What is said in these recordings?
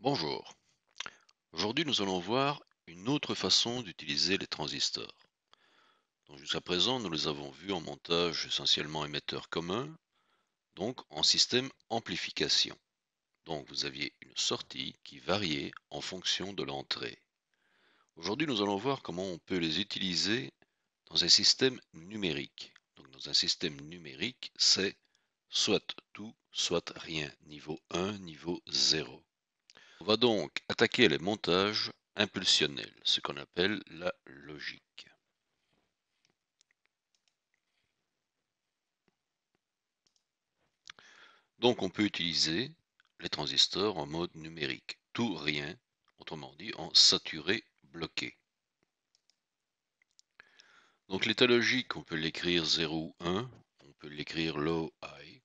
Bonjour. Aujourd'hui, nous allons voir une autre façon d'utiliser les transistors. Donc, jusqu'à présent, nous les avons vus en montage essentiellement émetteur commun, donc en système amplification. Donc, vous aviez une sortie qui variait en fonction de l'entrée. Aujourd'hui, nous allons voir comment on peut les utiliser dans un système numérique. Donc, dans un système numérique, c'est soit tout, soit rien. Niveau 1, niveau 0. On va donc attaquer les montages impulsionnels, ce qu'on appelle la logique. Donc on peut utiliser les transistors en mode numérique, tout rien, autrement dit en saturé bloqué. Donc l'état logique, on peut l'écrire 0 ou 1, on peut l'écrire low, high,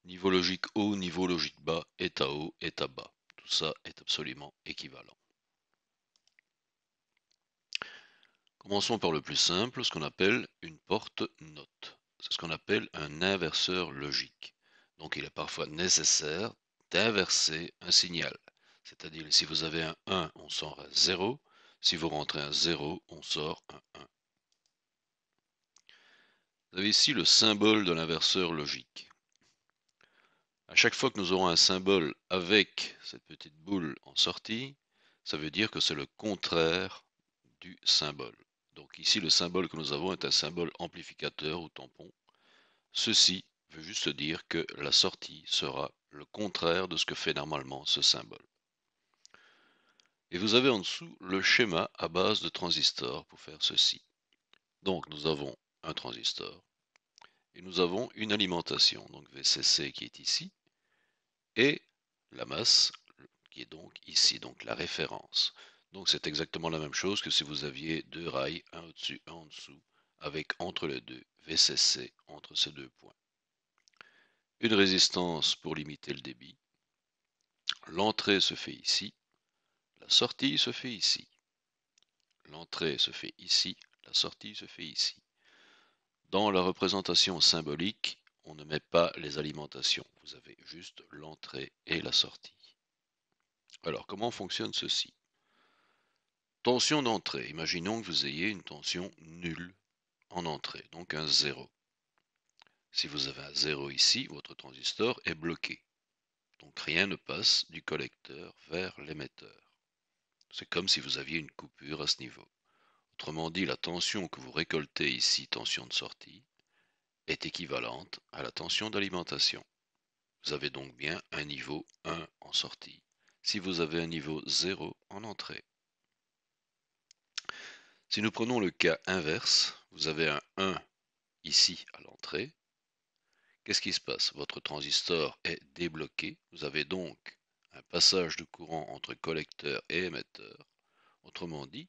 niveau logique haut, niveau logique bas, état haut, état bas. Tout ça est absolument équivalent. Commençons par le plus simple, ce qu'on appelle une porte note. C'est ce qu'on appelle un inverseur logique. Donc il est parfois nécessaire d'inverser un signal. C'est-à-dire si vous avez un 1, on sort un 0. Si vous rentrez un 0, on sort un 1. Vous avez ici le symbole de l'inverseur logique. À chaque fois que nous aurons un symbole avec cette petite boule en sortie, ça veut dire que c'est le contraire du symbole. Donc ici, le symbole que nous avons est un symbole amplificateur ou tampon. Ceci veut juste dire que la sortie sera le contraire de ce que fait normalement ce symbole. Et vous avez en dessous le schéma à base de transistors pour faire ceci. Donc nous avons un transistor et nous avons une alimentation, donc VCC qui est ici, et la masse qui est donc ici, donc la référence. Donc c'est exactement la même chose que si vous aviez deux rails, un au-dessus, un en dessous, avec entre les deux VCC entre ces deux points. Une résistance pour limiter le débit. L'entrée se fait ici, la sortie se fait ici. L'entrée se fait ici, la sortie se fait ici. Dans la représentation symbolique, on ne met pas les alimentations. Vous avez juste l'entrée et la sortie. Alors, comment fonctionne ceci? Tension d'entrée. Imaginons que vous ayez une tension nulle en entrée, donc un 0. Si vous avez un 0 ici, votre transistor est bloqué. Donc rien ne passe du collecteur vers l'émetteur. C'est comme si vous aviez une coupure à ce niveau. Autrement dit, la tension que vous récoltez ici, tension de sortie, est équivalente à la tension d'alimentation. Vous avez donc bien un niveau 1 en sortie, si vous avez un niveau 0 en entrée. Si nous prenons le cas inverse, vous avez un 1 ici à l'entrée. Qu'est-ce qui se passe? Votre transistor est débloqué. Vous avez donc un passage de courant entre collecteur et émetteur. Autrement dit,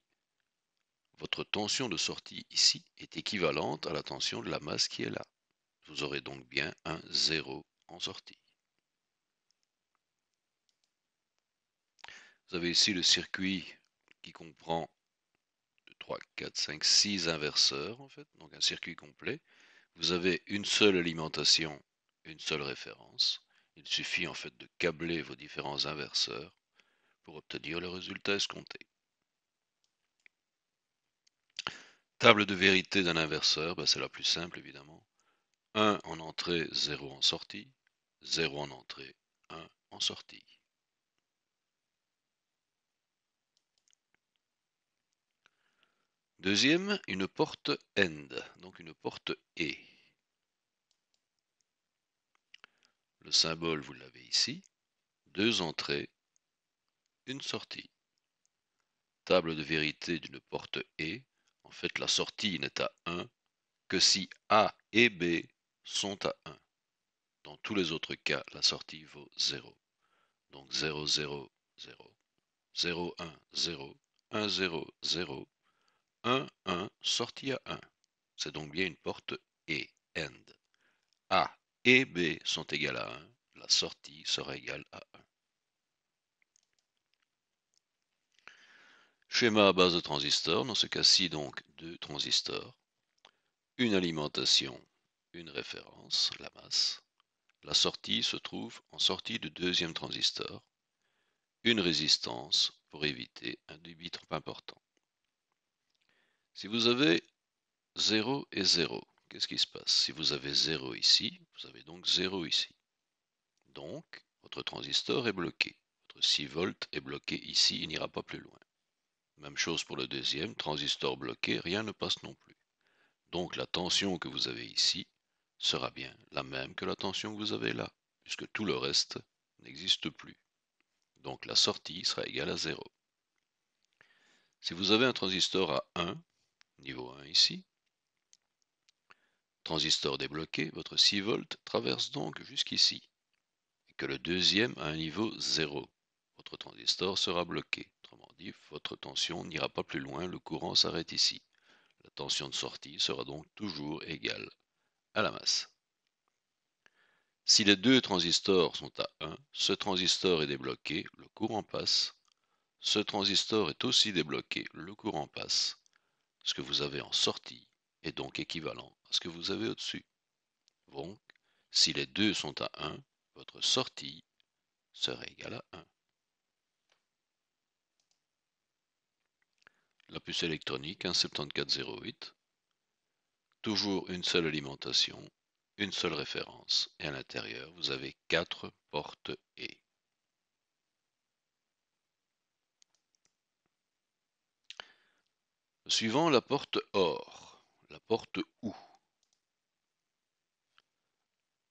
votre tension de sortie ici est équivalente à la tension de la masse qui est là. Vous aurez donc bien un 0 en sortie. Vous avez ici le circuit qui comprend 2, 3, 4, 5, 6 inverseurs en fait, donc un circuit complet. Vous avez une seule alimentation, une seule référence. Il suffit en fait de câbler vos différents inverseurs pour obtenir le résultat escompté. Table de vérité d'un inverseur, c'est la plus simple évidemment. 1 en entrée, 0 en sortie. 0 en entrée, 1 en sortie. Deuxième, une porte AND, donc une porte et. Le symbole, vous l'avez ici. Deux entrées, une sortie. Table de vérité d'une porte et. En fait, la sortie n'est à 1 que si A et B sont à 1. Dans tous les autres cas, la sortie vaut 0. Donc 0, 0, 0. 0, 1, 0. 1, 0, 0. 1, 1, sortie à 1. C'est donc bien une porte et, AND. A et B sont égales à 1. La sortie sera égale à 1. Schéma à base de transistors, dans ce cas-ci donc deux transistors, une alimentation, une référence, la masse. La sortie se trouve en sortie du deuxième transistor. une résistance pour éviter un débit trop important. Si vous avez 0 et 0, qu'est-ce qui se passe? Si vous avez 0 ici, vous avez donc 0 ici. Donc, votre transistor est bloqué. Votre 6 volts est bloqué ici, il n'ira pas plus loin. Même chose pour le deuxième, transistor bloqué, rien ne passe non plus. Donc la tension que vous avez ici sera bien la même que la tension que vous avez là, puisque tout le reste n'existe plus. Donc la sortie sera égale à 0. Si vous avez un transistor à 1, niveau 1 ici, transistor débloqué, votre 6 volts traverse donc jusqu'ici, et que le deuxième a un niveau 0. Votre transistor sera bloqué. Autrement dit, votre tension n'ira pas plus loin, le courant s'arrête ici. La tension de sortie sera donc toujours égale à la masse. Si les deux transistors sont à 1, ce transistor est débloqué, le courant passe. Ce transistor est aussi débloqué, le courant passe. Ce que vous avez en sortie est donc équivalent à ce que vous avez au-dessus. Donc, si les deux sont à 1, votre sortie sera égale à 1. La puce électronique 17408. Toujours une seule alimentation, une seule référence, et à l'intérieur, vous avez 4 portes et. Suivant la porte OR, la porte OU.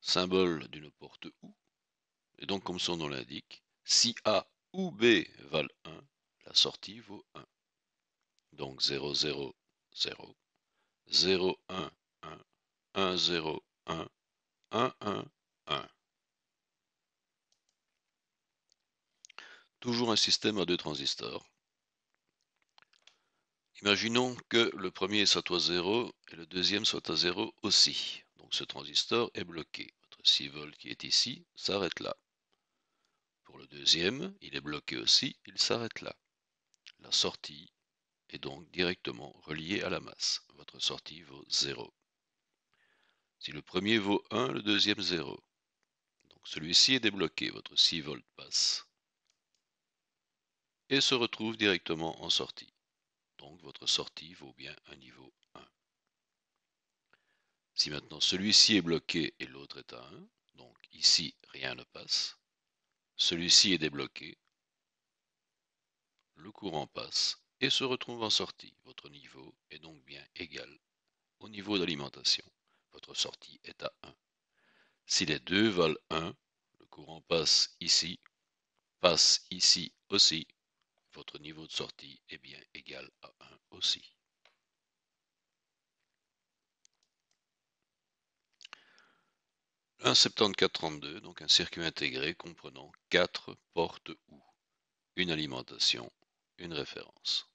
Symbole d'une porte OU. Et donc, comme son nom l'indique, si A ou B valent 1, la sortie vaut 1. Donc 0, 0, 0, 0, 1, 1, 1, 0, 1, 1, 1, 1. Toujours un système à deux transistors. Imaginons que le premier soit à 0 et le deuxième soit à 0 aussi. Donc ce transistor est bloqué. Votre 6 volts qui est ici s'arrête là. Pour le deuxième, il est bloqué aussi, il s'arrête là. La sortie est donc directement reliée à la masse. Votre sortie vaut 0. Si le premier vaut 1, le deuxième 0. Donc celui-ci est débloqué, votre 6 volts passe et se retrouve directement en sortie. Donc votre sortie vaut bien un niveau 1. Si maintenant celui-ci est bloqué et l'autre est à 1, donc ici rien ne passe, celui-ci est débloqué, le courant passe et se retrouve en sortie. Votre niveau est donc bien égal au niveau d'alimentation. Votre sortie est à 1. Si les deux valent 1, le courant passe ici aussi. Votre niveau de sortie est bien égal à 1 aussi. Un 7432, donc un circuit intégré comprenant 4 portes OU, une alimentation, une référence.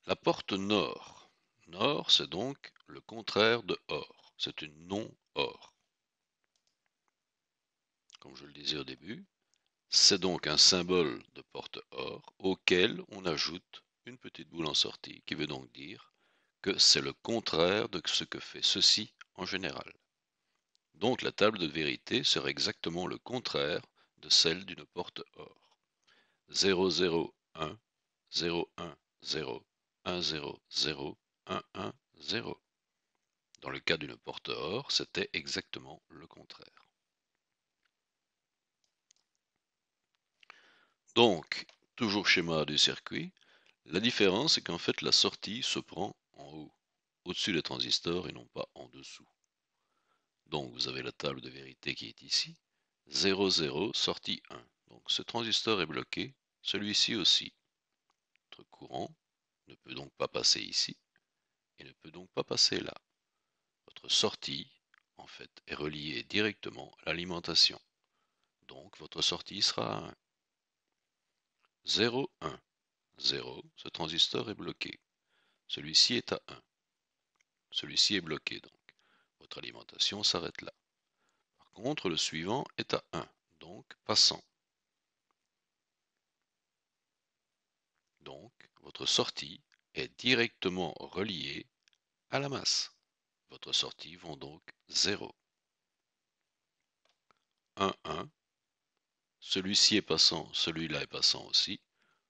La porte nord. Nord, c'est donc le contraire de OR. C'est une non-OR. Comme je le disais au début, c'est donc un symbole de porte OR auquel on ajoute une petite boule en sortie, qui veut donc dire que c'est le contraire de ce que fait ceci en général. Donc la table de vérité serait exactement le contraire de celle d'une porte OR. 0, 0, 1, 0, 1, 0, 1, 0, 0, 1, 1, 0. Dans le cas d'une porte OR, c'était exactement le contraire. Donc, toujours schéma du circuit, la différence est qu'en fait la sortie se prend en haut, au-dessus des transistors et non pas en dessous. Donc vous avez la table de vérité qui est ici, 0, 0, sortie 1. Donc ce transistor est bloqué, celui-ci aussi. Votre courant ne peut donc pas passer ici et ne peut donc pas passer là. Votre sortie, en fait, est reliée directement à l'alimentation. Donc votre sortie sera à 1. 0, 1. 0, ce transistor est bloqué. Celui-ci est à 1. Celui-ci est bloqué donc. Votre alimentation s'arrête là. Par contre, le suivant est à 1, donc passant. Donc, votre sortie est directement reliée à la masse. Votre sortie vaut donc 0. 1, 1. Celui-ci est passant, celui-là est passant aussi.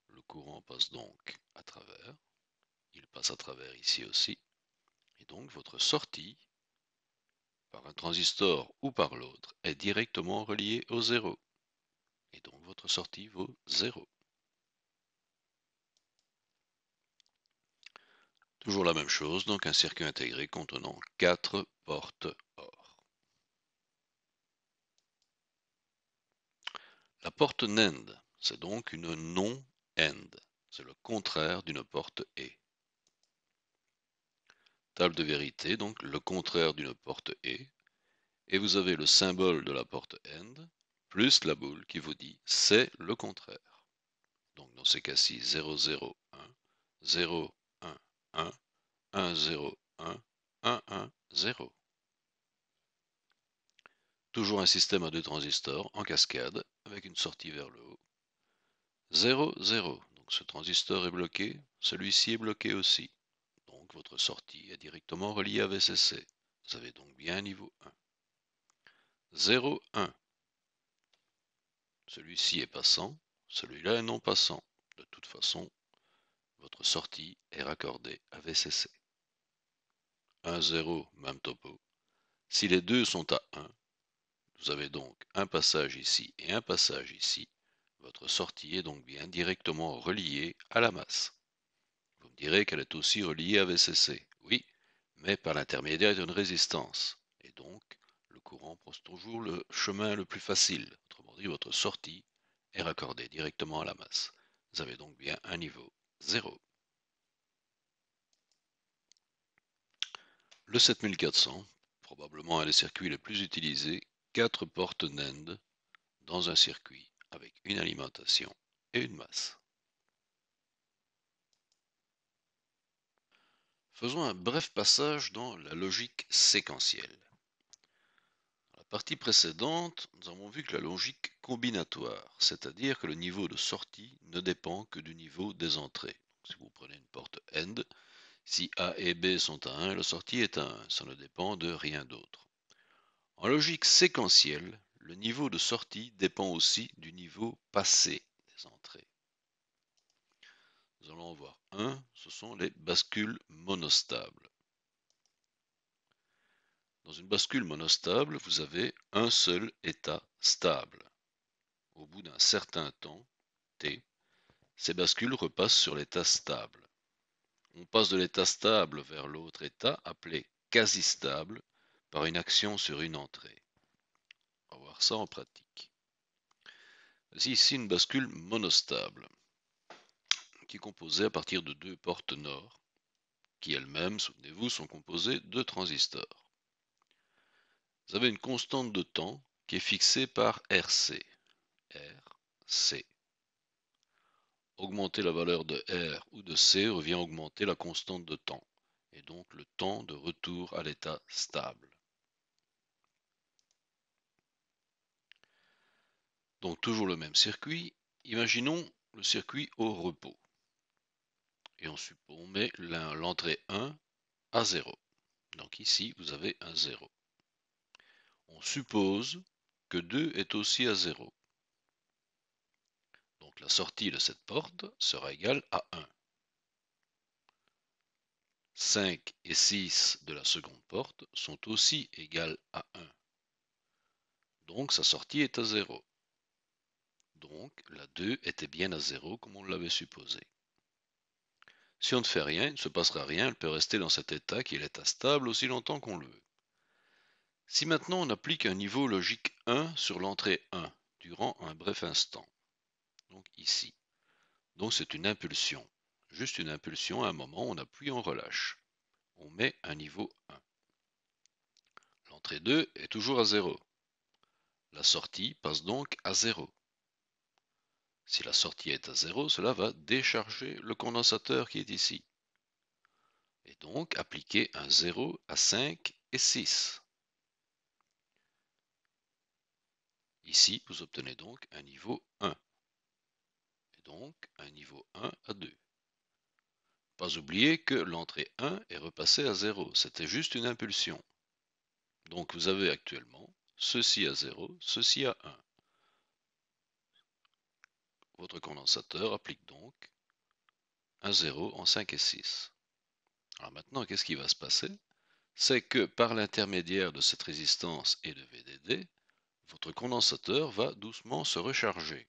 Le courant passe donc à travers. Il passe à travers ici aussi. Et donc votre sortie, par un transistor ou par l'autre, est directement reliée au 0. Et donc votre sortie vaut 0. Toujours la même chose, donc un circuit intégré contenant 4 portes OR. La porte NAND, c'est donc une non-AND. C'est le contraire d'une porte et. Table de vérité, donc le contraire d'une porte et. Et vous avez le symbole de la porte AND, plus la boule qui vous dit c'est le contraire. Donc dans ces cas-ci, 0, 0, 1, 0, 1, 1, 1, 0, 1, 1, 1, 0. Toujours un système à deux transistors en cascade avec une sortie vers le haut. 0, 0. Donc ce transistor est bloqué, celui-ci est bloqué aussi. Donc votre sortie est directement reliée à VCC. Vous avez donc bien un niveau 1. 0, 1. Celui-ci est passant, celui-là est non passant. De toute façon, votre sortie est raccordée à VCC. 1, 0, même topo. Si les deux sont à 1, vous avez donc un passage ici et un passage ici. Votre sortie est donc bien directement reliée à la masse. Vous me direz qu'elle est aussi reliée à VCC. Oui, mais par l'intermédiaire d'une résistance. Et donc, le courant prend toujours le chemin le plus facile. Autrement dit, votre sortie est raccordée directement à la masse. Vous avez donc bien un niveau 0. Le 7400, probablement un des circuits les plus utilisés, 4 portes NAND dans un circuit avec une alimentation et une masse. Faisons un bref passage dans la logique séquentielle. Dans la partie précédente, nous avons vu que la logique combinatoire, c'est-à-dire que le niveau de sortie ne dépend que du niveau des entrées. Donc, si vous prenez une porte AND, si A et B sont à 1, la sortie est à 1, ça ne dépend de rien d'autre. En logique séquentielle, le niveau de sortie dépend aussi du niveau passé des entrées. Nous allons en voir un, ce sont les bascules monostables. Dans une bascule monostable, vous avez un seul état stable. Au bout d'un certain temps, t, ces bascules repassent sur l'état stable. On passe de l'état stable vers l'autre état appelé quasi stable par une action sur une entrée. On va voir ça en pratique. Voici ici une bascule monostable qui est composée à partir de deux portes NOR qui elles-mêmes, souvenez-vous, sont composées de transistors. Vous avez une constante de temps qui est fixée par RC. RC. Augmenter la valeur de R ou de C revient à augmenter la constante de temps, et donc le temps de retour à l'état stable. Donc toujours le même circuit. Imaginons le circuit au repos. Et on met l'entrée 1 à 0. Donc ici, vous avez un 0. On suppose que 2 est aussi à 0. Donc la sortie de cette porte sera égale à 1. 5 et 6 de la seconde porte sont aussi égales à 1. Donc sa sortie est à 0. Donc la 2 était bien à 0 comme on l'avait supposé. Si on ne fait rien, il ne se passera rien, elle peut rester dans cet état qui est l'état stable aussi longtemps qu'on le veut. Si maintenant on applique un niveau logique 1 sur l'entrée 1 durant un bref instant, donc ici, donc c'est une impulsion, juste une impulsion à un moment, on appuie, on relâche. On met un niveau 1. L'entrée 2 est toujours à 0. La sortie passe donc à 0. Si la sortie est à 0, cela va décharger le condensateur qui est ici. Et donc appliquer un 0 à 5 et 6. Ici, vous obtenez donc un niveau 1. Et donc un niveau 1 à 2. Pas oublier que l'entrée 1 est repassée à 0. C'était juste une impulsion. Donc vous avez actuellement ceci à 0, ceci à 1. Votre condensateur applique donc un 0 en 5 et 6. Alors maintenant, qu'est-ce qui va se passer? C'est que par l'intermédiaire de cette résistance et de VDD, votre condensateur va doucement se recharger.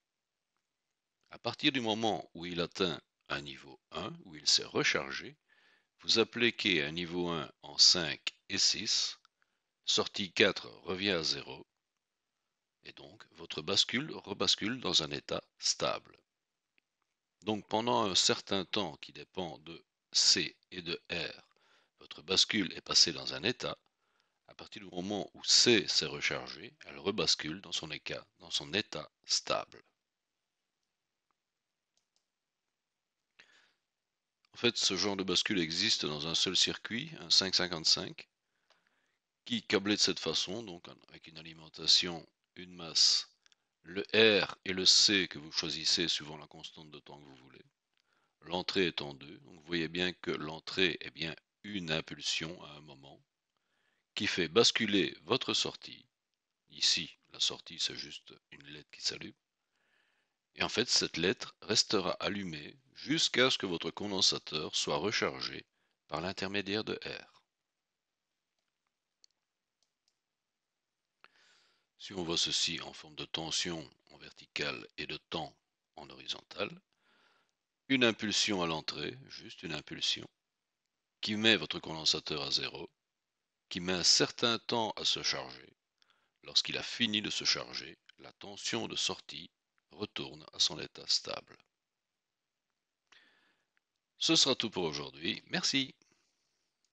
À partir du moment où il atteint un niveau 1, où il s'est rechargé, vous appliquez un niveau 1 en 5 et 6, sortie 4 revient à 0, et donc votre bascule rebascule dans un état stable. Donc pendant un certain temps qui dépend de C et de R, votre bascule est passée dans un état. À partir du moment où C s'est rechargé, elle rebascule dans son état stable. En fait, ce genre de bascule existe dans un seul circuit, un 555, qui, câblé de cette façon, donc avec une alimentation, une masse, le R et le C que vous choisissez suivant la constante de temps que vous voulez. L'entrée est en 2, donc vous voyez bien que l'entrée est bien une impulsion à un moment, qui fait basculer votre sortie. Ici, la sortie, c'est juste une LED qui s'allume. Et en fait, cette lettre restera allumée jusqu'à ce que votre condensateur soit rechargé par l'intermédiaire de R. Si on voit ceci en forme de tension en verticale et de temps en horizontale, une impulsion à l'entrée, juste une impulsion, qui met votre condensateur à 0, qui met un certain temps à se charger. Lorsqu'il a fini de se charger, la tension de sortie retourne à son état stable. Ce sera tout pour aujourd'hui. Merci.